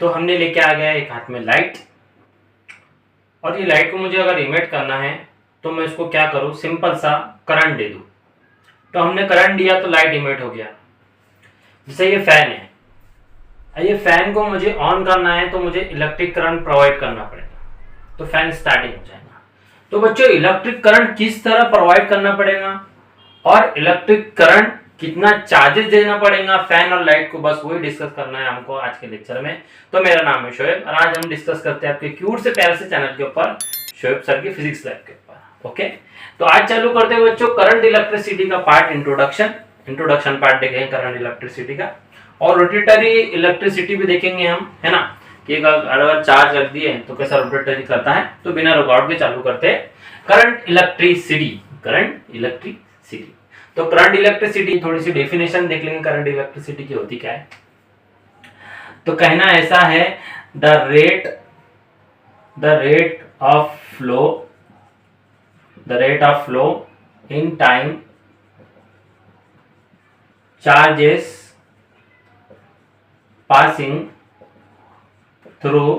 तो हमने लेके आ गया एक हाथ में लाइट, और ये लाइट को मुझे अगर इमिट करना है तो मैं इसको क्या करूं, सिंपल सा करंट दे दूं। तो हमने करंट दिया तो लाइट इमिट हो गया। जैसे ये फैन है, ये फैन को मुझे ऑन करना है तो मुझे इलेक्ट्रिक करंट प्रोवाइड करना पड़ेगा, तो फैन स्टार्टिंग हो जाएगा। तो बच्चों इलेक्ट्रिक करंट किस तरह प्रोवाइड करना पड़ेगा और इलेक्ट्रिक करंट कितना चार्जेस देना पड़ेगा फैन और लाइट को, बस वही डिस्कस करना है हमको आज के लेक्चर में। तो मेरा नाम है शोएब और आज हम डिस्कस करते हैं आपके क्यूट से प्यारे से चैनल के ऊपर, शोएब सर की फिजिक्स लैब के ऊपर। ओके, तो आज चालू करते हैं बच्चों करंट इलेक्ट्रिसिटी का पार्ट, इंट्रोडक्शन पार्ट देखेंगे करंट इलेक्ट्रिसिटी का, और रोटेटरी इलेक्ट्रिसिटी भी देखेंगे हम, है ना, कि अगर चार्ज रख दिए तो कैसा रोटेटरी करता है। तो बिना रुकावट के चालू करते हैं करंट इलेक्ट्रिसिटी। तो करंट इलेक्ट्रिसिटी थोड़ी सी डेफिनेशन देख लेंगे करंट इलेक्ट्रिसिटी की होती क्या है। तो कहना ऐसा है, the rate of flow in time charges passing through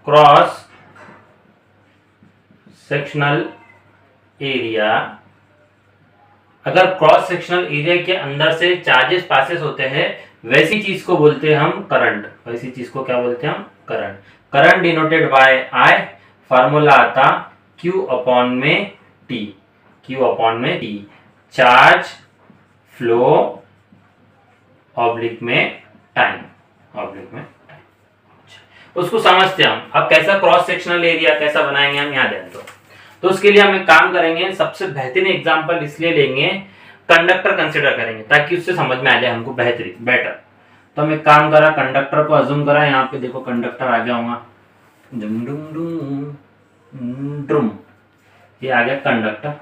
cross sectional area. अगर क्रॉस सेक्शनल एरिया के अंदर से चार्जेस पासेस होते हैं वैसी चीज को बोलते हैं हम करंट। वैसी चीज को क्या बोलते हैं हम, current denoted by I, formula आता Q अपॉन में T, चार्ज फ्लो ऑब्लिक में टाइम। उसको समझते हैं हम। अब कैसा क्रॉस सेक्शनल एरिया कैसा बनाएंगे हम, यहाँ ध्यान दो। तो उसके लिए हम एक काम करेंगे, सबसे बेहतरीन एग्जांपल इसलिए लेंगे, कंडक्टर कंसीडर करेंगे ताकि उससे समझ में आ जाए हमको बेटर। तो हम एक काम करा, कंडक्टर को अज्यूम करा, यहाँ पे देखो कंडक्टर आ गया होगा, ड्रुम, ये आ गया कंडक्टर।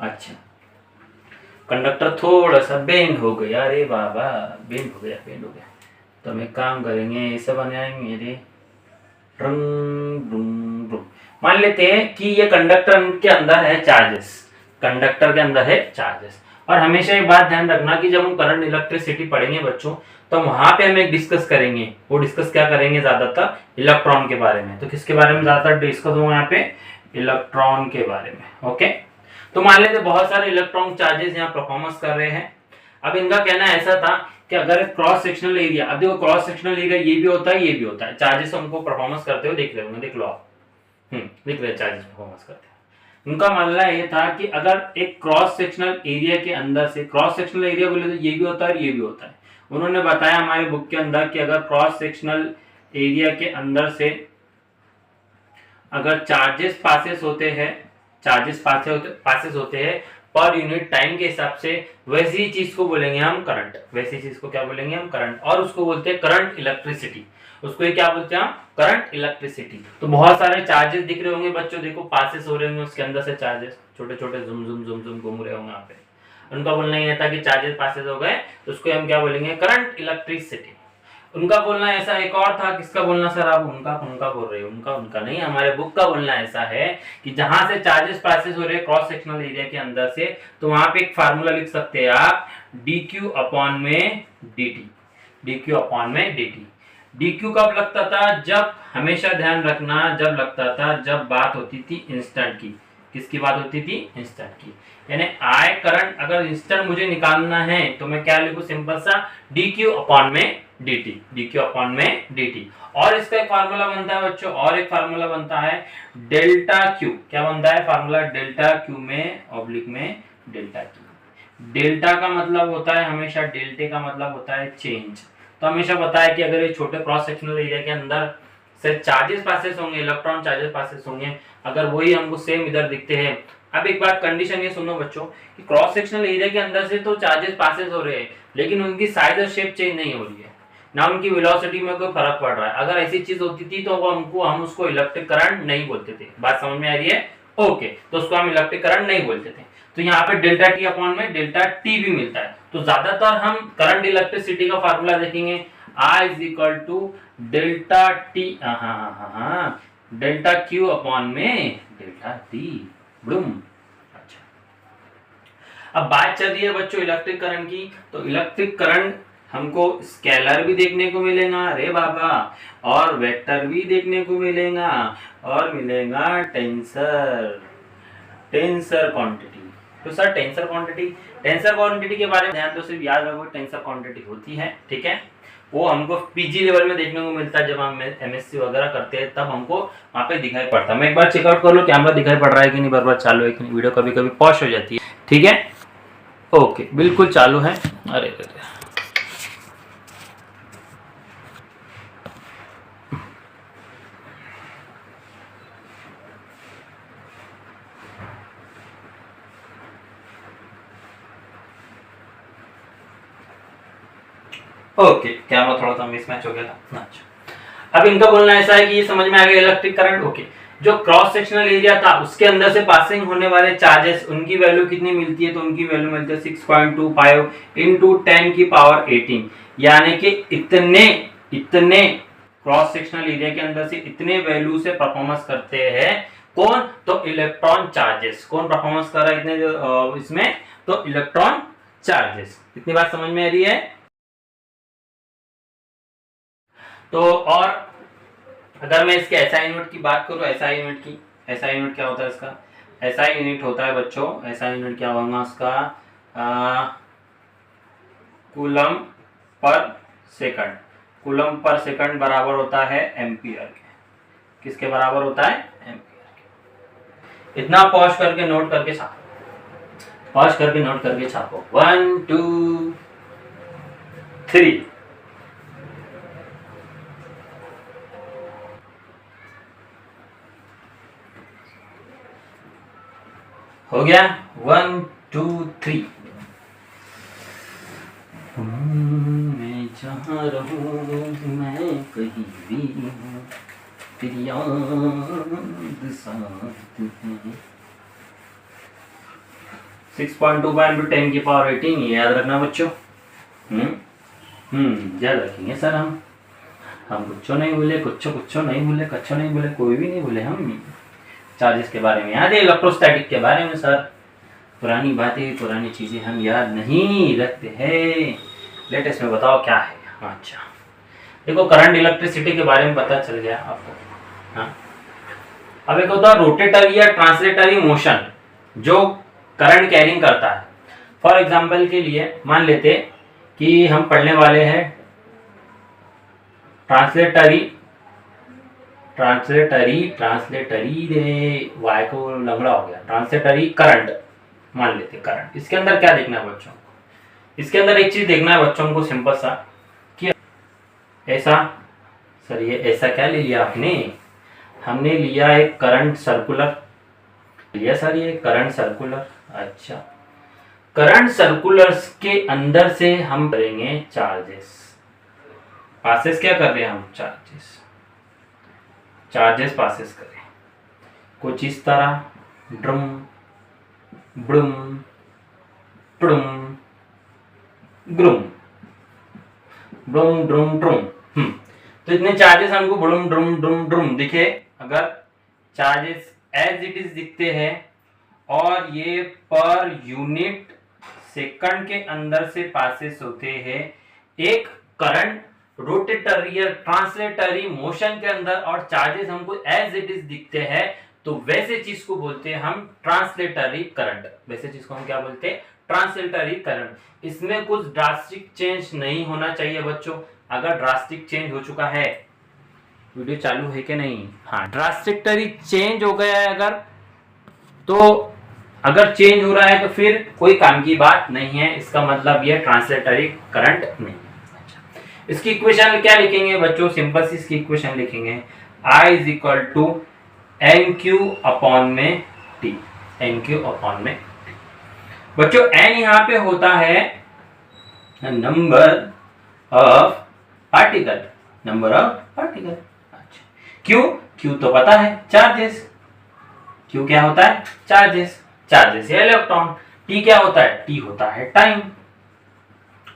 अच्छा, कंडक्टर थोड़ा सा बेंड हो गया, अरे बाबा बेंड हो गया। तो हम एक काम करेंगे, ऐसा बनाएंगे रे, मान लेते हैं कि ये कंडक्टर के अंदर है चार्जेस। और हमेशा ये बात ध्यान रखना कि जब हम करंट इलेक्ट्रिसिटी पढ़ेंगे बच्चों, तो वहां पे हम एक डिस्कस करेंगे, वो डिस्कस क्या करेंगे, ज्यादातर इलेक्ट्रॉन के बारे में। तो किसके बारे में ज्यादातर डिस्कस होगा यहाँ पे, इलेक्ट्रॉन के बारे में। ओके, तो मान लेते बहुत सारे इलेक्ट्रॉन चार्जेस यहाँ परफॉर्मेंस कर रहे हैं। अब इनका कहना ऐसा था कि अगर क्रॉस सेक्शनल एरिया, अब देखो क्रॉस सेक्शनल एरिया ये भी होता है, चार्जेस हमको परफॉर्मेंस करते हुए देख रहे होंगे, देख लो आप, देख रहे चार्जेस परफॉर्मेंस करते हैं। उनका मानना ये था कि अगर एक क्रॉस सेक्शनल एरिया के अंदर से, क्रॉस सेक्शनल एरिया बोले तो ये भी होता है ये भी होता है। उन्होंने बताया हमारे बुक के अंदर कि अगर क्रॉस सेक्शनल एरिया के अंदर से अगर चार्जेस पासेस होते हैं पर यूनिट टाइम के हिसाब से, वैसी चीज को बोलेंगे हम करंट। और उसको बोलते हैं करंट इलेक्ट्रिसिटी। उसको क्या बोलते हैं हम, करंट इलेक्ट्रिसिटी। तो बहुत सारे चार्जेस दिख रहे होंगे बच्चों, देखो पासेस हो रहे होंगे उसके अंदर से, चार्जेस छोटे छोटे झुम घूम रहे होंगे यहाँ पे। उनका बोलना ये था कि चार्जेस पासेस हो गए तो उसको हम क्या बोलेंगे, करंट इलेक्ट्रिसिटी। उनका बोलना ऐसा एक और था, किसका बोलना सर आप, उनका बोल रहे हो, उनका नहीं, हमारे बुक का बोलना ऐसा है कि जहां से चार्जेस पासेस हो रहे हैं क्रॉस सेक्शनल एरिया के अंदर से, तो वहां पे एक फार्मूला लिख सकते हैं आप, dq अपॉन में dt। dq कब लगता था, जब, हमेशा ध्यान रखना, जब लगता था जब बात होती थी इंस्टेंट की। किसकी बात होती थी, इंस्टेंट की। यानी आई करंट अगर इंस्टेंट मुझे निकालना है तो मैं क्या लिखूं, सिंपल सा dq अपॉन में dt। और इसका एक फार्मूला बनता है बच्चों, और एक फार्मूला बनता है डेल्टा क्यू। क्या बनता है फार्मूला, डेल्टा क्यू में ऑब्लिक में डेल्टा क्यू। डेल्टा का मतलब होता है हमेशा, डेल्टे का मतलब होता है चेंज। तो हमेशा बताया कि अगर ये छोटे क्रॉस सेक्शनल एरिया के अंदर से चार्जेस पासेस होंगे, इलेक्ट्रॉन चार्जेस पासेस होंगे, अगर वही हमको सेम इधर दिखते हैं। अब एक बात, कंडीशन ये सुनो बच्चों कि क्रॉस सेक्शनल एरिया के अंदर से तो चार्जेस पासेस हो रहे हैं, लेकिन उनकी साइज और शेप चेंज नहीं हो रही है, ना उनकी वेलोसिटी में कोई फर्क पड़ रहा है। अगर ऐसी चीज होती थी तो हम उसको इलेक्ट्रिक करंट नहीं बोलते थे। बात समझ में आ रही है, ओके, तो उसको हम इलेक्ट्रिक करंट नहीं बोलते थे। तो यहाँ पे डेल्टा टी अपॉन में डेल्टा टी भी मिलता है। तो ज्यादातर हम करंट इलेक्ट्रिसिटी का फार्मूला देखेंगे, I is equal to delta T, delta Q upon में डेल्टा मिला डी, ब्लूम। अच्छा, अब बात चल रही है बच्चों इलेक्ट्रिक करंट की, तो इलेक्ट्रिक करंट हमको स्केलर भी देखने को मिलेगा रे बाबा, और वेक्टर भी देखने को मिलेगा, और मिलेगा टेंसर क्वांटिटी। तो सर टेंसर क्वांटिटी के बारे में ध्यान दो, सिर्फ याद रखो टेंसर क्वांटिटी होती है, ठीक है, वो हमको पीजी लेवल में देखने को मिलता है, जब हम एमएससी वगैरह करते हैं तब हमको वहाँ पे दिखाई पड़ता है। मैं एक बार चेकआउट कर लो कैमरा दिखाई पड़ रहा है कि नहीं, बराबर चालू है कि नहीं, वीडियो कभी कभी पॉज हो जाती है, ठीक है, ओके बिल्कुल चालू है। अरे ओके, कैमरा थोड़ा सा मिसमैच हो गया था। अच्छा, अब इनका बोलना ऐसा है कि ये समझ में आ गया इलेक्ट्रिक करंट, ओके, जो क्रॉस सेक्शनल एरिया था उसके अंदर से पासिंग होने वाले चार्जेस, उनकी वैल्यू कितनी मिलती है, तो उनकी वैल्यू मिलती है 6.25 इंटू 10 की पावर 18, यानी कि इतने क्रॉस सेक्शनल एरिया के अंदर से इतने वैल्यू से परफॉर्मेंस करते हैं कौन, तो इलेक्ट्रॉन चार्जेस। कौन परफॉर्मेंस कर रहा है इतने इसमें, तो इलेक्ट्रॉन चार्जेस। इतनी बात समझ में आ रही है। तो और अगर मैं इसके एसआई यूनिट की बात करूं, एसआई यूनिट क्या होता है इसका, एसआई यूनिट होता है बच्चों, एसआई यूनिट क्या होगा उसका, coulomb per second. Coulomb per second बराबर होता है एम्पियर के, किसके बराबर होता है, एम्पियर के। इतना पॉज करके नोट करके छापो, 1 2 3। हो गया, 1 2 3। मैं जहाँ रहूं मैं कहीं भी हूँ, तेरी याद साथ है। 6.25 इंटू 10 की पावर 18, ये याद रखना बच्चों। याद रखेंगे सर हम कुछ नहीं भूले, कोई भी नहीं भूले हम। चार्जेस के बारे में याद है, इलेक्ट्रोस्टैटिक के बारे में सर, पुरानी बातें पुरानी चीजें हम याद नहीं रखते हैं, लेटेस्ट में बताओ क्या है। अच्छा देखो, करंट इलेक्ट्रिसिटी के बारे में पता चल गया आपको। हाँ, अब एक होता है रोटेटरी या ट्रांसलेटरी मोशन जो करंट कैरिंग करता है। फॉर एग्जांपल के लिए मान लेते कि हम पढ़ने वाले हैं ट्रांसलेटरी रे, वाई को लंगड़ा हो गया, ट्रांसलेटरी करंट मान लेते करंट। इसके अंदर क्या देखना है बच्चों, इसके अंदर एक चीज देखना है बच्चों को, सिंपल सा कि ऐसा, सर ये ऐसा क्या ले लिया आपने, हमने लिया एक करंट सर्कुलर लिया सर, ये करंट सर्कुलर। अच्छा, करंट सर्कुलर्स के अंदर से हम करेंगे चार्जेस, पासेस क्या कर रहे हैं हम, चार्जेस पासेस करें कुछ इस तरह, ड्रम ब्रुम ट्रुम ग्रुम, ब्रुम ड्रुम ट्रुम। तो इतने चार्जेस हमको ब्रुम ड्रुम ड्रुम ड्रुम दिखे, अगर चार्जेस एज इट इज दिखते हैं और ये पर यूनिट सेकंड के अंदर से पासेस होते हैं एक करंट रोटेटरी या ट्रांसलेटरी मोशन के अंदर, और चार्जेस हमको एज इट इज दिखते हैं, तो वैसे चीज को बोलते हैं हम ट्रांसलेटरी करंट। वैसे चीज को हम क्या बोलते हैं, ट्रांसलेटरी करंट। इसमें कुछ ड्रास्टिक चेंज नहीं होना चाहिए बच्चों। अगर ड्रास्टिक चेंज हो चुका है, वीडियो चालू है कि नहीं, हाँ ड्रास्टिकली चेंज हो गया है अगर, तो अगर चेंज हो रहा है तो फिर कोई काम की बात नहीं है, इसका मतलब ये ट्रांसलेटरी करंट नहीं। इसकी इक्वेशन क्या लिखेंगे बच्चों, सिंपल सी इसकी इक्वेशन लिखेंगे, I is equal to N Q upon में टी, एन क्यू अपॉन में टी। बच्चों एन यहाँ पे होता है नंबर ऑफ पार्टिकल, अच्छा, क्यू तो पता है चार्जेस, क्यू क्या होता है, चार्जेस या इलेक्ट्रॉन। टी क्या होता है, टी होता है टाइम,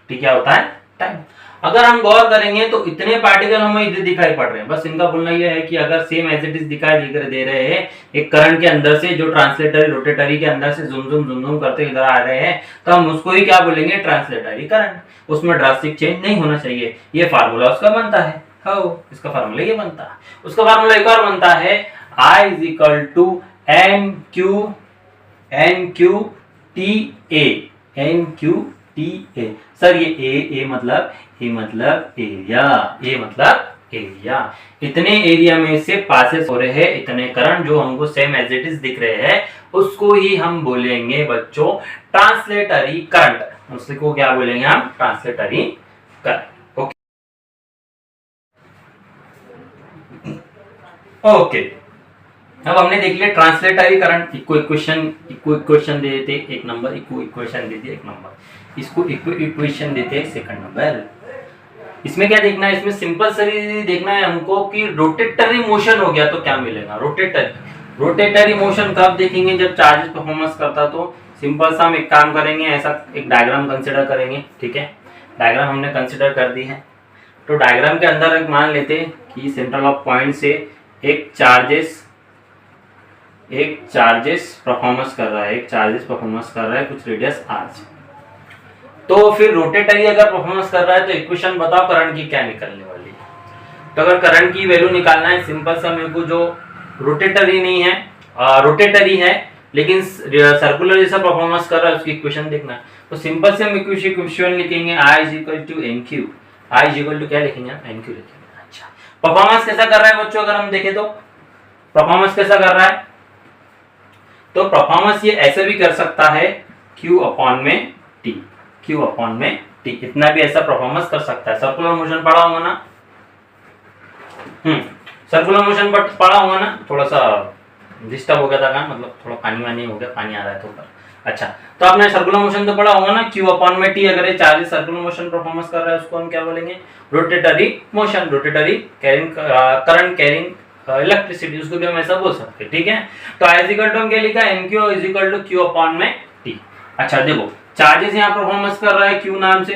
टी क्या होता है, टाइम। अगर हम गौर करेंगे तो इतने पार्टिकल हमें इधर दिखाई पड़ रहे हैं, बस इनका बोलना यह है कि अगर सेम एज इट इज दिखाई दे रहे हैं एक करंट के अंदर से, जो ट्रांसलेटरी रोटेटरी के अंदर से जुम जुम करते इधर आ रहे हैं, तो हम उसको ही क्या बोलेंगे, ट्रांसलेटरी करंट। उसमें ड्रास्टिक चेंज नहीं होना चाहिए। ये फार्मूला उसका बनता है, इसका फार्मूला ये बनता है। उसका फार्मूला एक और बनता है, I is equal to N Q T A. Sir ये ए मतलब एरिया, ए मतलब एरिया। इतने एरिया में से पासेस हो रहे हैं इतने करंट जो हमको सेम एज इट इज दिख रहे हैं, उसको ही हम बोलेंगे बच्चों ट्रांसलेटरी करंट। उसको क्या बोलेंगे हम, ट्रांसलेटरी करंट। ओके, अब हमने देख लिया ट्रांसलेटरी करंट। इक्वेशन दे देते एक नंबर, इक्वेशन दे दिए एक नंबर, इसको इक्वेशन देते सेकंड नंबर। इसमें क्या देखना है, इसमें सिंपल सी देखना है हमको कि रोटेटरी मोशन हो गया तो क्या मिलेगा। रोटेटरी मोशन कब देखेंगे, जब चार्जेस परफॉर्मेंस करता। तो सिंपल सा हम एक काम करेंगे, ऐसा एक डायग्राम कंसिडर करेंगे, ठीक है। डायग्राम हमने कंसिडर कर दी है, तो डायग्राम के अंदर एक मान लेते हैं कि सेंट्रल ऑफ पॉइंट से एक चार्जेस परफॉर्मेंस कर रहा है, कुछ रेडियस r से। तो फिर रोटेटरी अगर परफॉर्मेंस कर रहा है तो इक्वेशन बताओ करंट की क्या निकलने वाली है। तो अगर करंट की वैल्यू निकालना है, सिंपल सा मेरे को जो रोटेटरी नहीं है, रोटेटरी है लेकिन सर्कुलर जैसा परफॉर्मेंस कर रहा है, उसकी इक्वेशन देखना है। तो सिंपल से हम इक्वेशन लिखेंगे I is equal to N Q. I is equal to क्या लिखेंगे हम, एन क्यू लिखेंगे। अच्छा, परफॉर्मेंस कैसा कर रहा है बच्चों, अगर हम देखें तो परफॉर्मेंस कैसा कर रहा है, तो परफॉर्मेंस ये ऐसे भी कर सकता है Q अपॉन में T, इतना भी ऐसा परफॉर्मेंस कर सकता है। सर्कुलर मोशन पढ़ा होगा ना, सर्कुलर मोशन पढ़ा होगा ना, थोड़ा सा डिस्टर्ब हो गया था का, मतलब थोड़ा पानी हो गया, पानी आ रहा है तो ऊपर। अच्छा, तो आपने सर्कुलर मोशन तो पढ़ा होगा ना, Q अपॉन में T। अगर ये चार्जेस सर्कुलर मोशन परफॉर्मेंस कर रहा है उसको हम क्या बोलेंगे, rotatory motion, rotatory current carrying electricity, उसको भी हम ऐसा बोल सकते हैं, ठीक है। तो I इज इक्वल टू हम क्या लिखा, N Q is equal to Q upon में T। अच्छा देखो, चार्जेस यहाँ परफॉर्मेंस कर रहा है Q नाम से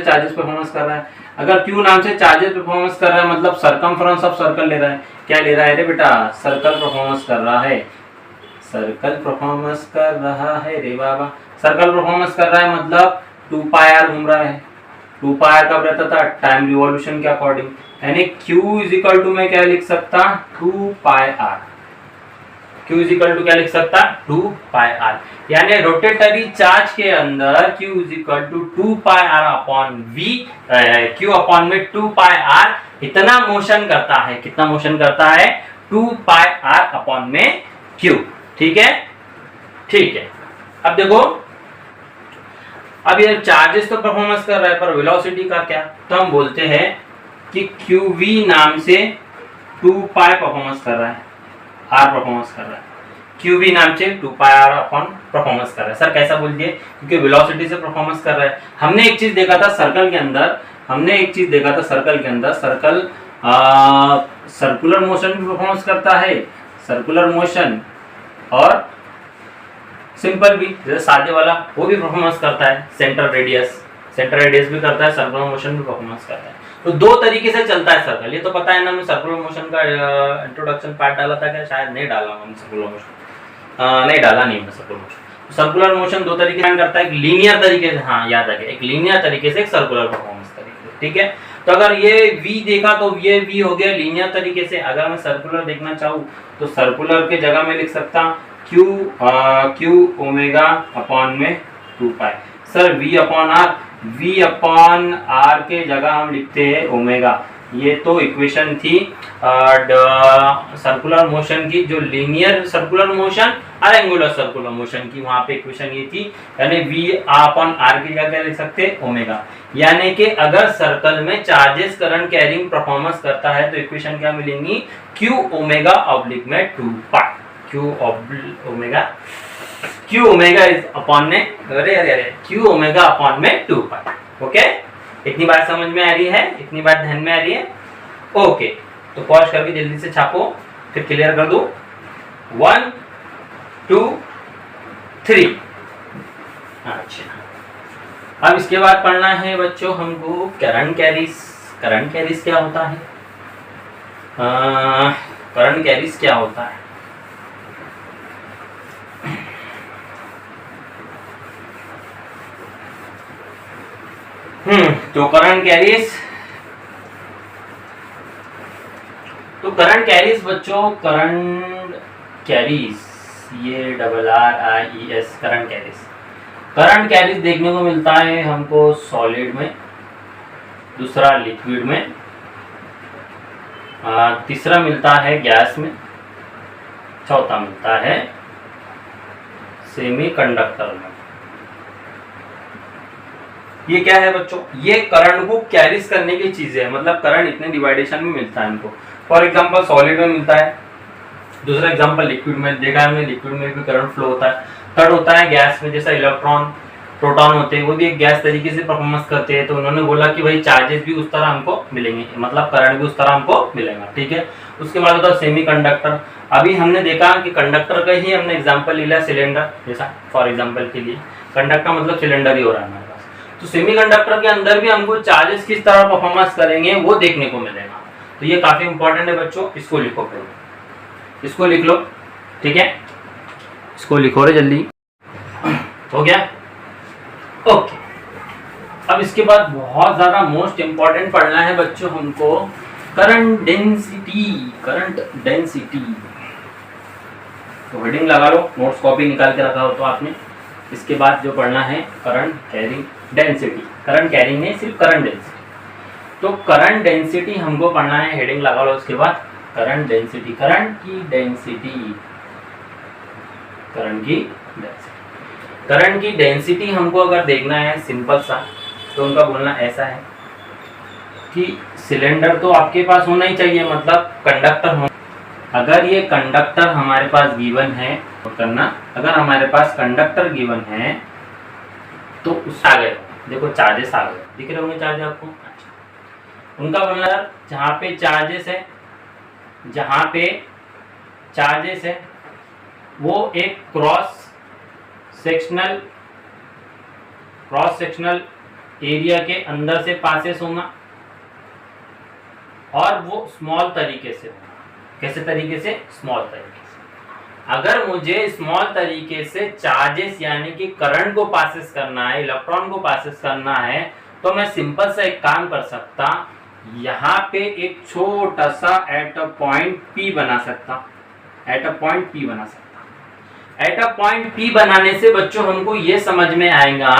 चार्जेस परफॉर्मेंस कर रहा है। अगर Q नाम से चार्जेस परफॉर्मेंस कर रहा है मतलब सरकमफ्रेंस ऑफ सर्कल ले रहा है। क्या ले रहा है रे बेटा, सर्कल परफॉर्मेंस कर रहा है, रे बाबा। सर्कल परफॉर्मेंस कर रहा है मतलब 2 पाई r घूम रहा है। 2 पाई r कब रहता था, टाइम रिवॉल्यूशन के अकॉर्डिंग। यानी Q इज इक्वल टू मैं क्या लिख सकता, 2 pi r। Q is equal to क्या लिख सकता, 2 पाई r। यानी रोटेटरी चार्ज के अंदर Q is equal to 2 pi r upon v, Q upon में 2 पाई r इतना मोशन करता है। कितना मोशन करता है, 2 पाई r अपॉन में Q, ठीक है। अब देखो, अब ये चार्जेस तो परफॉर्मेंस कर रहा है, पर वेलोसिटी का क्या, तो हम बोलते हैं कि QV नाम से 2 पाई परफॉर्मेंस कर रहा है, R परफॉर्मेंस कर रहा है। QV नाम से 2 पाई R अपॉन परफॉर्मेंस कर रहा है। सर कैसा बोल दिए, क्योंकि वेलोसिटी से परफॉर्मेंस कर रहा है। हमने एक चीज देखा था सर्कल के अंदर, सर्कल सर्कुलर मोशन भी परफॉर्मेंस करता है, सर्कुलर मोशन और सिंपल भी, जैसे सादे वाला वो भी परफॉर्मेंस करता है। सेंटर रेडियस भी करता है, सर्कुलर मोशन भी परफॉर्मेंस करता है। तो 2 तरीके से चलता है सर्कल। ये तो पता है ना, मैं सर्कुलर मोशन का इंट्रोडक्शन पार्ट डाला था क्या, शायद नहीं डाला मैंने सर्कुलर मोशन, नहीं डाला नहीं मैं सर्कुलर मोशन। सर्कुलर मोशन 2 तरीके से करता है, एक लीनियर तरीके से, हाँ याद आ गया, एक लीनियर तरीके से, एक सर्कुलर परफॉर्मेंस तरीके से, ठीक है। तो अगर ये V देखा तो ये V हो गया लीनियर तरीके से। अगर मैं सर्कुलर देखना चाहूँ तो सर्कुलर के जगह में लिख सकता Q ओमेगा अपॉन में 2 पाई। सर V अपॉन R के जगह हम लिखते हैं ओमेगा। ये तो इक्वेशन थी सर्कुलर मोशन की, जो लीनियर सर्कुलर मोशन और एंगुलर सर्कुलर मोशन की, वहां पे इक्वेशन ये थी। यानी V अपॉन R की जगह क्या लिख सकते हैं, ओमेगा। यानी कि अगर सर्कल में चार्जेस करंट कैरिंग परफॉर्मेंस करता है तो इक्वेशन क्या मिलेंगी, Q ओमेगा ऑब्लिक में 2 पाई। Q ओमेगा इज अपॉन में, Q ओमेगा अपॉन में 2 पाई। ओके, इतनी बात समझ में आ रही है, इतनी बात ध्यान में आ रही है। ओके, तो पॉज करके जल्दी से छापो, फिर क्लियर कर दो। 1 2 3। अच्छा, अब इसके बाद पढ़ना है बच्चों हमको करंट कैरीज। करंट कैरीज क्या होता है? करंट कैरीज क्या होता है? तो करंट कैरीज, तो करंट कैरीज बच्चों, करंट कैरीज, ये RRIES current carries. Current carries देखने को मिलता है हमको सॉलिड में, दूसरा लिक्विड में, तीसरा मिलता है गैस में, चौथा मिलता है सेमीकंडक्टर में। ये क्या है बच्चों? ये करंट को कैरीज करने की चीजें है, मतलब करंट इतने डिवाइडेशन में मिलता है हमको। फॉर एग्जांपल सॉलिड में मिलता है, दूसरा एग्जांपल लिक्विड में देखा है हमने, लिक्विड में भी करंट फ्लो होता है। थर्ड होता है गैस में, जैसा इलेक्ट्रॉन प्रोटॉन होते हैं वो भी एक गैस तरीके से परफॉर्मेंस करते हैं, तो उन्होंने बोला कि भाई चार्जेस भी उस तरह हमको मिलेंगे, मतलब करंट भी उस तरह हमको मिलेगा, ठीक है। उसके बाद होता है सेमीकंडक्टर। अभी हमने देखा कि कंडक्टर का ही हमने एग्जांपल ले लिया, सिलेंडर जैसा फॉर एग्जांपल के लिए, कंडक्टर मतलब सिलेंडर ही हो रहा है हमारे पास। तो सेमीकंडक्टर के अंदर भी हमको चार्जेस किस तरह परफॉर्मेंस करेंगे वो देखने को मिलेगा। तो ये काफी इंपॉर्टेंट है बच्चों, इसको लिखो पहले, इसको लिख लो, ठीक है, इसको लिखो रे जल्दी। हो गया? ओके। अब इसके बाद बहुत ज्यादा मोस्ट इंपॉर्टेंट पढ़ना है बच्चों हमको करंट डेंसिटी। करंट डेंसिटी, तो हेडिंग लगा लो, नोट्स कॉपी निकाल के रखा हो तो आपने। इसके बाद जो पढ़ना है current carrying density, current carrying नहीं सिर्फ करंट डेंसिटी। तो करंट डेंसिटी हमको पढ़ना है, हेडिंग लगा लो। उसके बाद करंट डेंसिटी, करंट की डेंसिटी, करंट की डेंसिटी, करंट की डेंसिटी हमको अगर देखना है सिंपल सा, तो उनका बोलना ऐसा है कि सिलेंडर तो आपके पास होना ही चाहिए, मतलब कंडक्टर हो। अगर ये कंडक्टर हमारे पास गिवन है तो करना, अगर हमारे पास कंडक्टर गिवन है तो उस आ गए, देखो चार्जेस आ गए, दिख रहे होंगे चार्ज आपको। अच्छा, उनका बोलना जहाँ पे चार्जेस है, जहाँ पे चार्जेस है वो एक क्रॉस सेक्शनल एरिया के अंदर से पासेस होगा और वो स्मॉल तरीके से होगा। कैसे तरीके से? स्मॉल तरीके से। अगर मुझे स्मॉल तरीके से चार्जेस यानी कि करंट को पासेस करना है, इलेक्ट्रॉन को पासेस करना है, तो मैं सिंपल सा एक काम कर सकता, यहाँ पे एक छोटा सा एट अ पॉइंट P बना सकता, एट अ पॉइंट P बना सकता। एट अ पॉइंट P बनाने से बच्चों हमको ये समझ में आएगा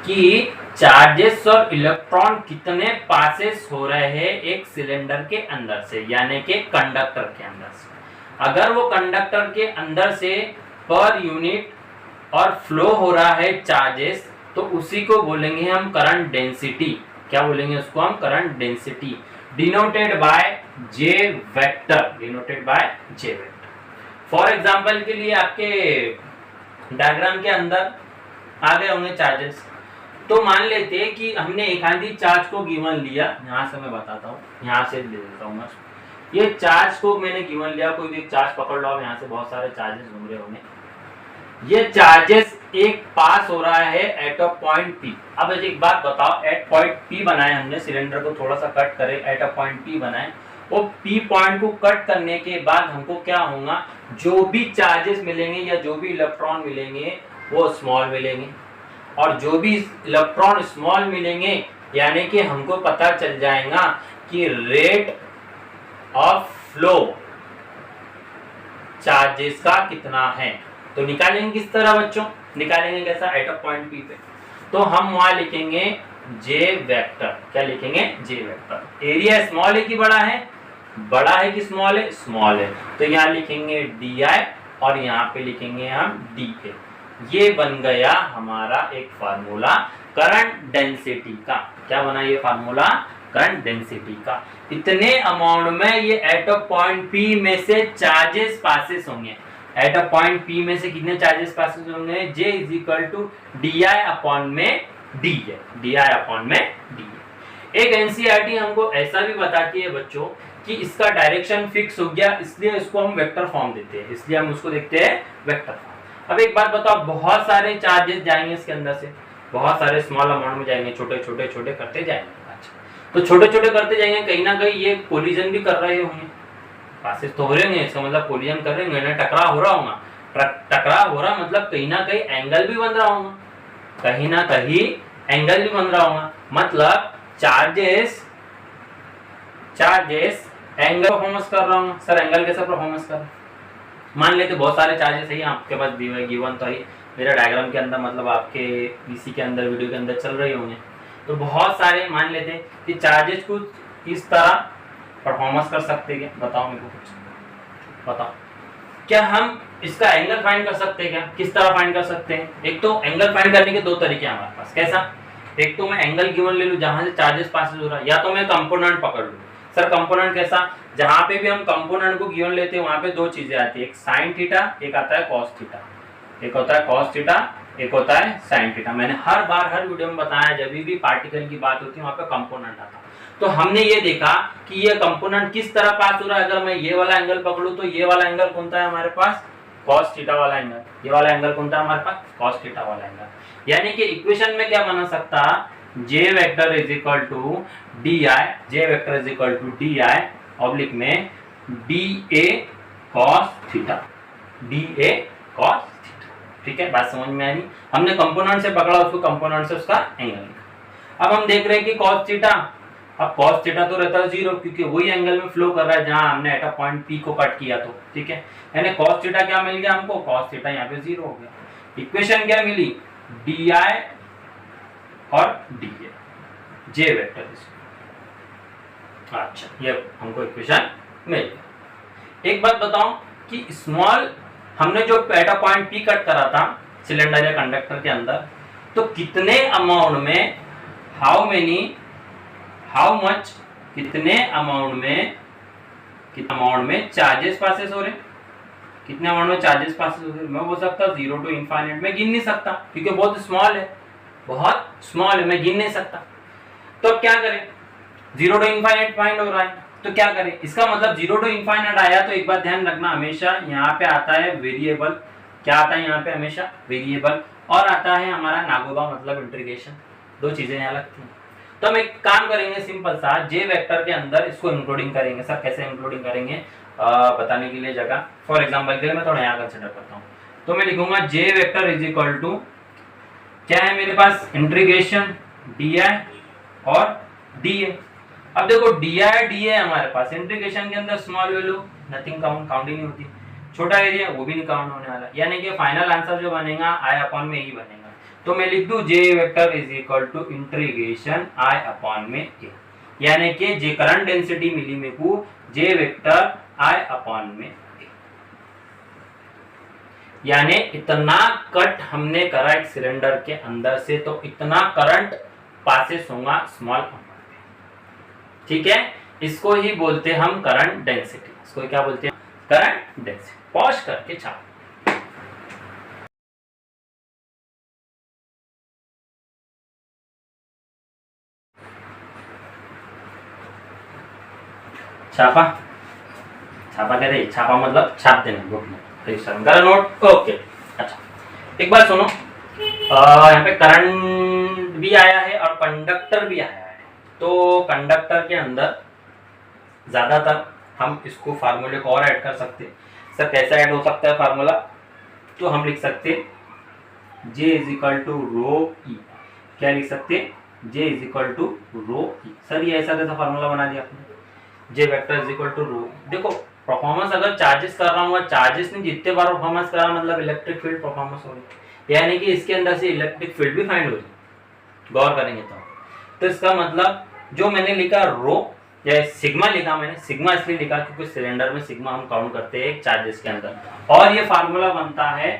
कि चार्जेस और इलेक्ट्रॉन कितने पासेस हो रहे हैं एक सिलेंडर के अंदर से, यानी कि कंडक्टर के अंदर से। अगर वो कंडक्टर के अंदर से पर यूनिट और फ्लो हो रहा है चार्जेस, तो उसी को बोलेंगे हम करंट डेंसिटी। क्या बोलेंगे उसको हम? Current density, denoted by J vector, denoted by J vector. For example के लिए आपके डायग्राम के अंदर आ गए होंगे चार्जेस, तो मान लेते हैं कि हमने एक आधी चार्ज को गिवन लिया, यहाँ से मैं बताता हूँ, यहाँ से ले लेता हूँ मैं, ये चार्ज को मैंने गिवन लिया, कोई भी चार्ज पकड़ लो, यहाँ से बहुत सारे चार्जेस घूम रहे होंगे। ये चार्जेस एक पास हो रहा है एट अ पॉइंट P। अब एक बात बताओ, एट पॉइंट P बनाए हमने, सिलेंडर को थोड़ा सा कट करे, एट अ पॉइंट P बनाए, वो P पॉइंट को कट करने के बाद हमको क्या होगा, जो भी चार्जेस मिलेंगे या जो भी इलेक्ट्रॉन मिलेंगे वो स्मॉल मिलेंगे, और जो भी इलेक्ट्रॉन स्मॉल मिलेंगे यानी कि हमको पता चल जाएगा कि रेट ऑफ फ्लो चार्जेस का कितना है। तो निकालेंगे किस तरह बच्चों? निकालेंगे कैसा? एट अ पॉइंट P पे। तो हम वहां लिखेंगे J वेक्टर। क्या लिखेंगे? J vector. एरिया स्मॉल है कि बड़ा है? बड़ा है कि स्मॉल है? स्मॉल है। तो यहाँ लिखेंगे DI और यहाँ पे लिखेंगे हम DA। ये बन गया हमारा एक फार्मूला करंट डेंसिटी का। क्या बना ये फार्मूला? करंट डेंसिटी का। इतने अमाउंट में ये एट अ पॉइंट P में से चार्जेस पासेस होंगे। एट अ पॉइंट P में से कितने चार्जेस पासेस होंगे? J is equal to DI upon में D है, DI अपॉन में D है। एक NCERT हमको ऐसा भी बताती है बच्चों कि इसका डायरेक्शन फिक्स हो गया, इसलिए इसको हम वेक्टर फॉर्म देते हैं, इसलिए हम उसको देखते हैं वेक्टर फॉर्म। अब एक बात बताओ, बहुत सारे चार्जेस जाएंगे इसके अंदर से, बहुत सारे स्मॉल अमाउंट में जाएंगे, छोटे छोटे छोटे करते जाएंगे। अच्छा, तो छोटे छोटे करते जाएंगे, कहीं ना कहीं ये कोलिजन भी कर रहे होंगे, पासेस तो हो रहे हैं, इसका मतलब कोलिजन कर रहे हैं, टकराव हो रहा होगा। टकराव हो रहा मतलब कहीं ना कहीं एंगल भी बन रहा होगा, कहीं ना कहीं एंगल भी बन रहा होगा, मतलब चार्जेस एंगल परफॉर्मेंस कर रहा हूँ। सर एंगल कैसा परफॉर्मेंस कर रहा है? मान लेते बहुत सारे चार्जेस है आपके पास दी हुए, गिवन तो ही मेरा डायग्राम के अंदर, मतलब आपके पीसी के अंदर, वीडियो के अंदर चल रहे होंगे। तो बहुत सारे मान लेते कि चार्जेस कुछ इस तरह परफॉर्मेंस कर सकते हैं। बताओ मेरे को कुछ बताओ, क्या हम इसका एंगल फाइंड कर सकते हैं? क्या किस तरह फाइंड कर सकते हैं? एक तो एंगल फाइंड करने के दो तरीके हैं हमारे पास। कैसा? एक तो मैं एंगल गिवन ले लूं जहां से चार्जेस पासेस हो रहा है, या तो मैं कंपोनेंट पकड़ लूं। सर कंपोनेंट कैसा? जहां पे भी हम कंपोनेंट को गिवन लेते हैं वहां पे दो चीजें आती है, एक साइन थीटा, एक आता है कॉस थीटा। एक होता है कॉस थीटा, एक होता है साइन थीटा। मैंने हर बार हर वीडियो में बताया, जब भी पार्टिकल की बात होती है वहां पे कंपोनेंट आता है। तो हमने ये देखा कि ये कंपोनेंट किस तरह पास हो रहा है। अगर मैं ये वाला एंगल पकड़ूं तो ये वाला एंगल कौन सा है हमारे पास? कॉस थीटा वाला एंगल। ये वाला एंगल कौन सा है हमारे पास? कॉस थीटा वाला एंगल। यानी कि इक्वेशन में क्या बना सकता? J vector is equal to D I, J vector is equal to D I oblique में D A cos theta, D A cos theta. ठीक है, बात समझ में आ रही? हमने कंपोनेंट से पकड़ा, उसको कंपोनेंट से उसका एंगल निकाला। अब हम देख रहे हैं कि कॉस थीटा, अब कॉस थीटा तो रहता है 0, क्योंकि वही एंगल में फ्लो कर रहा है जहां हमने एट अ पॉइंट P को कट किया। तो ठीक है, यानी कॉस थीटा क्या मिल गया हमको? कॉस थीटा यहाँ पे 0 हो गया। इक्वेशन क्या मिली? डी आई और डी ए, जे वेक्टर। अच्छा, ये हमको इक्वेशन मिल गया। एक बात बताओ कि स्मॉल हमने जो eight a point P cut करा था सिलेंडर या कंडक्टर के अंदर, तो कितने अमाउंट में, हाउ मच, कितने अमाउंट में चार्जेस पासेस हो रहे, कितने अमाउंट में चार्जेस पासेस हो रहे? मैं बोल सकता 0 टू इनफाइनाइट, मैं गिन नहीं सकता क्योंकि बहुत स्मॉल है, बहुत स्मॉल है, मैं गिन नहीं सकता। तो अब क्या करें? 0 टू इनफाइनाइट फाइंड हो रहा है, तो क्या करें? इसका मतलब 0 टू इनफाइनाइट आया तो एक बात ध्यान रखना, हमेशा यहाँ पे आता है वेरिएबल। क्या आता है यहाँ पे? हमेशा वेरिएबल। और आता है हमारा नागोबा, मतलब इंटीग्रेशन। दो चीजें यहाँ लगती हैं। तो हम एक काम करेंगे सिंपल सा, जे वेक्टर के अंदर इसको इंक्लूडिंग करेंगे। सर कैसे इंक्लूडिंग करेंगे बताने के लिए जगह, फॉर एग्जाम्पल के लिए मैं थोड़ा यहाँ कंसिडर करता हूँ। तो मैं लिखूंगा जे वेक्टर इज इक्वल टू, क्या है मेरे पास? इंटीग्रेशन डी आई और डी ए। अब देखो डी आई डी ए हमारे पास इंटीग्रेशन के अंदर स्मॉल वैल्यू नथिंग काउंट ही नहीं होती, छोटा एरिया वो भी नहीं काउंट होने वाला, यानी कि फाइनल आंसर जो बनेगा आई अपॉन में ही बनेगा। तो मैं लिख दूं J vector is equal to integration I upon में ए, यानी कि जे करंट डेंसिटी मिली मेरे को, जे वेक्टर आई अपॉन में ए। यानी इतना कट हमने करा एक सिलेंडर के अंदर से, तो इतना करंट पासेस होगा स्मॉल अमाउंट में। ठीक है, इसको ही बोलते हैं हम करंट डेंसिटी। इसको क्या बोलते हैं? Current density. पॉज करके छाप। छापा, छापा कह रहे, छापा मतलब छाप देना, बुक में रजिस्टर में नोट। ओके, अच्छा एक बात सुनो, यहाँ पे करंट भी आया है और कंडक्टर भी आया है। तो कंडक्टर के अंदर ज्यादातर हम इसको फार्मूले को और ऐड कर सकते हैं। सर कैसा ऐड हो सकता है फार्मूला? तो हम लिख सकते हैं J is equal to rho E. क्या लिख सकते हैं? J is equal to rho E. Sir ये ऐसा कैसा फार्मूला बना दिया आपने? J vector is equal to rho. देखो परफॉर्मेंस अगर चार्जेस कर रहा हूँ, चार्जेस ने जितने बार परफॉर्मेंस करा मतलब इलेक्ट्रिक फील्ड परफॉर्मेंस हो रही, यानी कि इसके अंदर से इलेक्ट्रिक फील्ड भी फाइंड हो रही। गौर करेंगे तो इसका मतलब जो मैंने लिखा रो या सिग्मा लिखा, मैंने सिग्मा इसलिए लिखा क्योंकि सिलेंडर में सिग्मा हम काउंट करते हैं एक चार्जेस के अंदर, और ये फार्मूला बनता है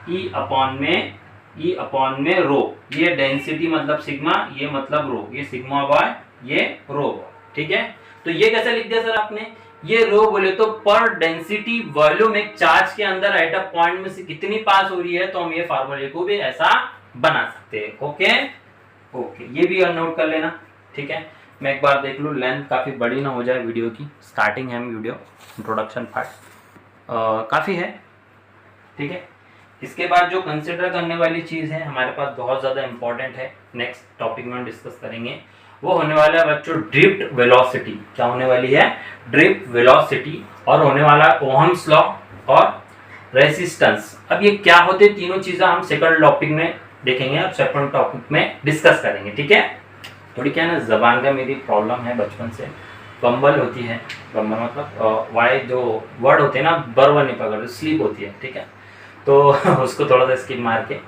ई अपॉन में रो। ये डेंसिटी मतलब सिग्मा, ये मतलब रो, ये सिग्मा बाय ये रो। ठीक है, तो ये कैसे लिख दिया सर आपने? ये रो बोले तो पर डेंसिटी वॉल्यूम एक चार्ज के अंदर एट अ पॉइंट में से कितनी पास हो रही है, तो हम ये फार्मूले को भी ऐसा बना सकते हैं। ओके ओके, ये भी नोट कर लेना। ठीक है, मैं एक बार देख लूँ लेंथ काफ़ी बड़ी ना हो जाए वीडियो की। स्टार्टिंग है वीडियो, इंट्रोडक्शन पार्ट काफ़ी है। ठीक है, इसके बाद जो कंसिडर करने वाली चीज़ है हमारे पास बहुत ज़्यादा इंपॉर्टेंट है, नेक्स्ट टॉपिक में हम डिस्कस करेंगे, वो होने वाला है बच्चों ड्रिफ्ट वेलोसिटी। क्या होने वाली है? ड्रिफ्ट वेलोसिटी, और होने वाला ओहम्स लॉ और रेजिस्टेंस। अब ये क्या होते तीनों चीज़ें हम सेकंड टॉपिक में देखेंगे, अब सेकंड टॉपिक में डिस्कस करेंगे, ठीक है। थोड़ी क्या है ना, जबान का मेरी प्रॉब्लम है बचपन से, बम्बल होती है, बम्बल मतलब वाई जो वर्ड होते हैं ना बर्बर नहीं पकड़ते, स्लीप होती है, ठीक है। तो उसको थोड़ा सा स्किप मार के,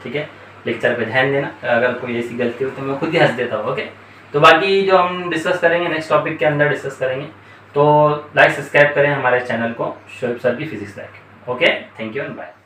ठीक है, लेक्चर पे ध्यान देना, अगर कोई ऐसी गलती हो तो मैं खुद ही हंस देता हूँ, ओके। तो बाकी जो हम डिस्कस करेंगे नेक्स्ट टॉपिक के अंदर डिस्कस करेंगे। तो लाइक सब्सक्राइब करें हमारे चैनल को, शोएब सर की physics lab. Okay, thank you and bye.